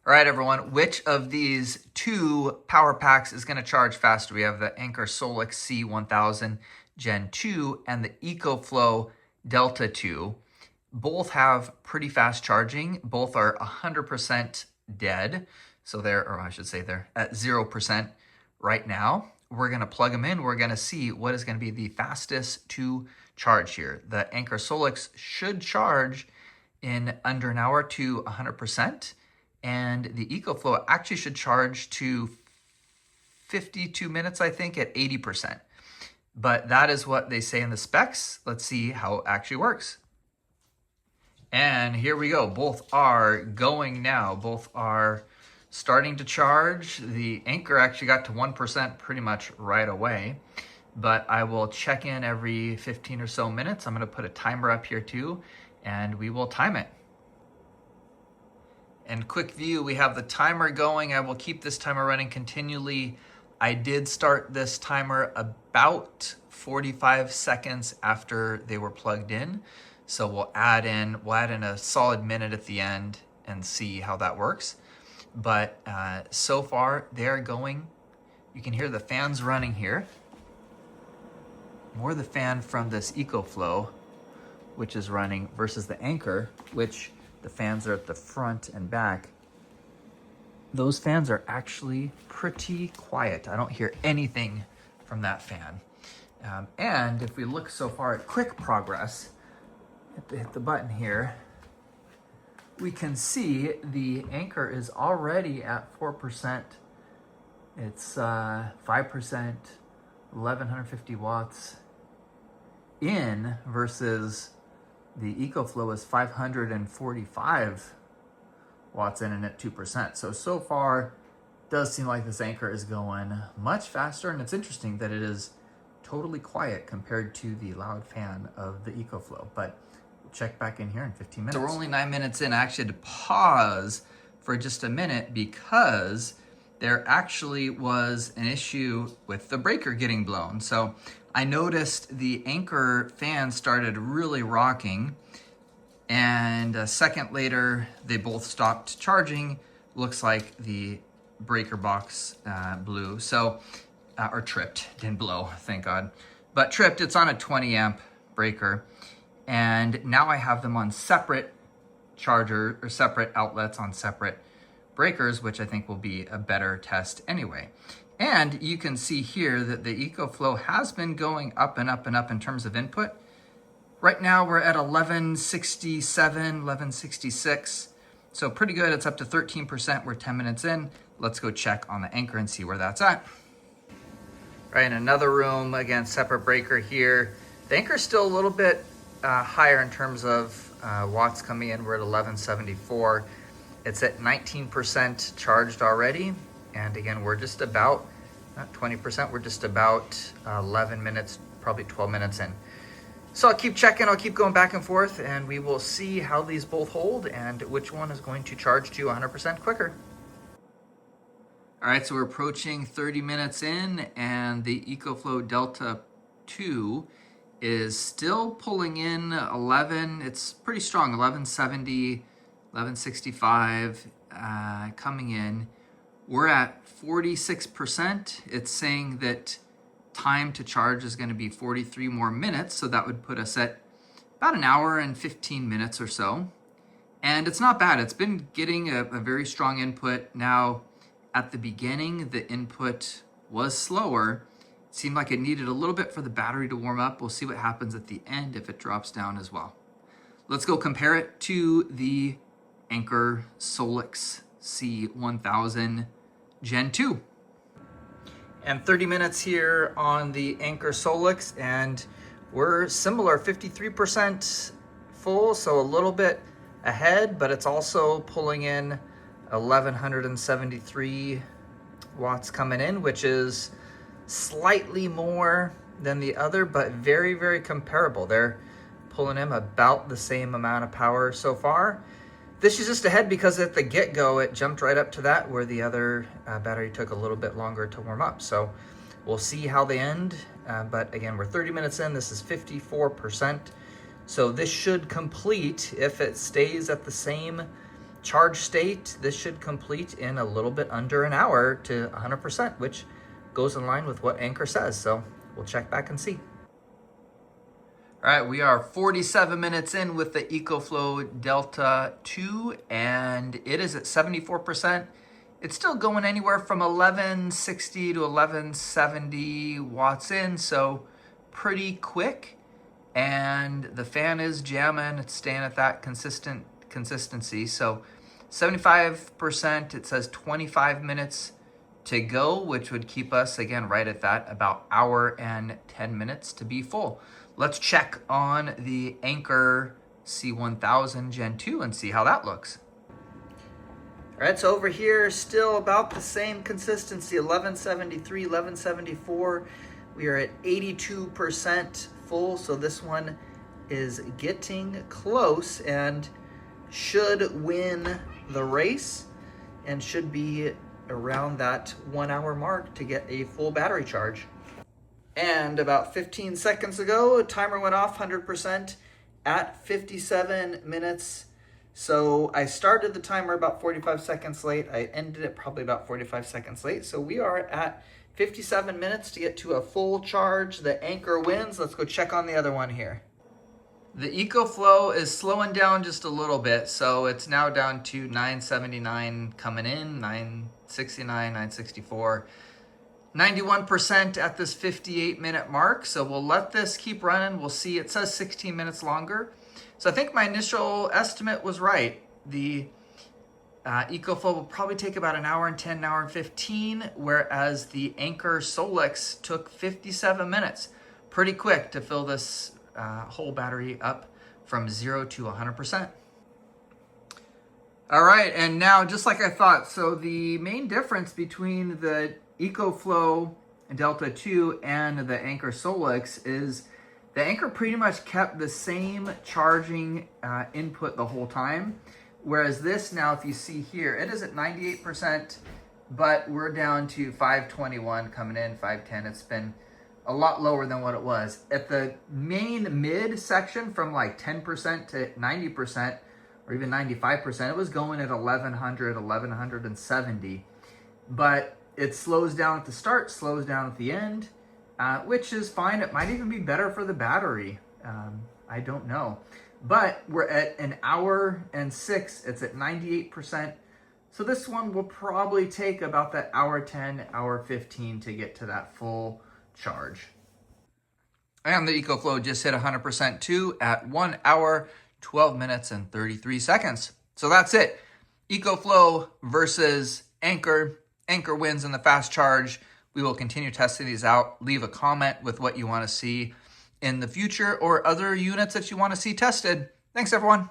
All right, everyone, which of these two power packs is going to charge faster? We have the Anker Solix C1000 Gen 2 and the EcoFlow Delta 2. Both have pretty fast charging. Both are 100% dead. So or I should say they're at 0% right now. We're going to plug them in. We're going to see what is going to be the fastest to charge here. The Anker Solix should charge in under an hour to 100%. And the EcoFlow actually should charge to 52 minutes, I think, at 80%. But that is what they say in the specs. Let's see how it actually works. And here we go. Both are going now. Both are starting to charge. The Anker actually got to 1% pretty much right away. But I will check in every 15 or so minutes. I'm going to put a timer up here too, and we will time it. And quick view, we have the timer going. I will keep this timer running continually. I did start this timer about 45 seconds after they were plugged in. So we'll add in a solid minute at the end and see how that works. But so far they're going. You can hear the fans running here. More the fan from this EcoFlow, which is running, versus the Anker, which the fans are at the front and back. Those fans are actually pretty quiet. I don't hear anything from that fan. And if we look so far at quick progress, hit the button here, we can see the Anker is already at 4%. It's 5%, 1150 watts in versus the EcoFlow is 545 watts in and at 2%. So far, it does seem like this Anker is going much faster, and it's interesting that it is totally quiet compared to the loud fan of the EcoFlow. But we'll check back in here in 15 minutes. So we're only 9 minutes in. I actually had to pause for just a minute because there actually was an issue with the breaker getting blown. So I noticed the Anker fan started really rocking, and a second later they both stopped charging. Looks like the breaker box blew, or tripped. Didn't blow, thank God, but tripped. It's on a 20 amp breaker, and now I have them on separate charger or separate outlets on separate breakers, which I think will be a better test anyway. And you can see here that the EcoFlow has been going up and up and up in terms of input. Right now we're at 1167, 1166. So pretty good. It's up to 13%. We're 10 minutes in. Let's go check on the Anker and see where that's at. Right, in another room, again, separate breaker here. The Anker's still a little bit higher in terms of watts coming in. We're at 1174. It's at 19% charged already. And again, we're just about, not 20%, we're just about 11 minutes, probably 12 minutes in. So I'll keep checking, I'll keep going back and forth, and we will see how these both hold and which one is going to charge to 100% quicker. All right, so we're approaching 30 minutes in, and the EcoFlow Delta 2 is still pulling in 11, it's pretty strong, 1170, 1165 coming in. We're at 46%. It's saying that time to charge is going to be 43 more minutes, so that would put us at about an hour and 15 minutes or so. And it's not bad. It's been getting a very strong input. Now, at the beginning, the input was slower. It seemed like it needed a little bit for the battery to warm up. We'll see what happens at the end if it drops down as well. Let's go compare it to the Anker Solix C1000 Gen 2. And 30 minutes here on the Anker Solix, and we're similar, 53% full, so a little bit ahead, but it's also pulling in 1173 watts coming in, which is slightly more than the other, but very, very comparable. They're pulling in about the same amount of power so far. This is just ahead because at the get-go, it jumped right up to that, where the other battery took a little bit longer to warm up. So we'll see how they end. But again, we're 30 minutes in. This is 54%. So this should complete, if it stays at the same charge state, this should complete in a little bit under an hour to 100%, which goes in line with what Anker says. So we'll check back and see. All right, we are 47 minutes in with the EcoFlow Delta 2, and it is at 74%. It's still going anywhere from 1160 to 1170 watts in, so pretty quick. And the fan is jamming, it's staying at that consistency. So 75%, it says 25 minutes to go, which would keep us, again, right at that, about hour and 10 minutes to be full. Let's check on the Anker C1000 Gen 2 and see how that looks. All right, so over here, still about the same consistency, 1173, 1174. We are at 82% full, so this one is getting close and should win the race and should be around that 1 hour mark to get a full battery charge. And about 15 seconds ago, a timer went off 100% at 57 minutes. So I started the timer about 45 seconds late. I ended it probably about 45 seconds late. So we are at 57 minutes to get to a full charge. The Anker wins. Let's go check on the other one here. The EcoFlow is slowing down just a little bit. So it's now down to 979 coming in, 969, 964. 91% at this 58-minute mark, so we'll let this keep running. We'll see. It says 16 minutes longer. So I think my initial estimate was right. The EcoFlow will probably take about an hour and 10, an hour and 15, whereas the Anker Solix took 57 minutes. Pretty quick to fill this whole battery up from 0 to 100%. All right, and now just like I thought, so the main difference between the EcoFlow Delta 2 and the Anker Solix is the Anker pretty much kept the same charging input the whole time, whereas this now, if you see here, it is at 98%, but we're down to 521 coming in, 510. It's been a lot lower than what it was. At the main mid section from like 10% to 90%, or even 95%, it was going at 1100, 1170, but it slows down at the start, slows down at the end, which is fine. It might even be better for the battery. I don't know. But we're at an hour and 6. It's at 98%. So this one will probably take about that hour 10, hour 15 to get to that full charge. And the EcoFlow just hit 100% too at 1 hour, 12 minutes, and 33 seconds. So that's it. EcoFlow versus Anker. Anker wins in the fast charge. We will continue testing these out. Leave a comment with what you want to see in the future or other units that you want to see tested. Thanks, everyone.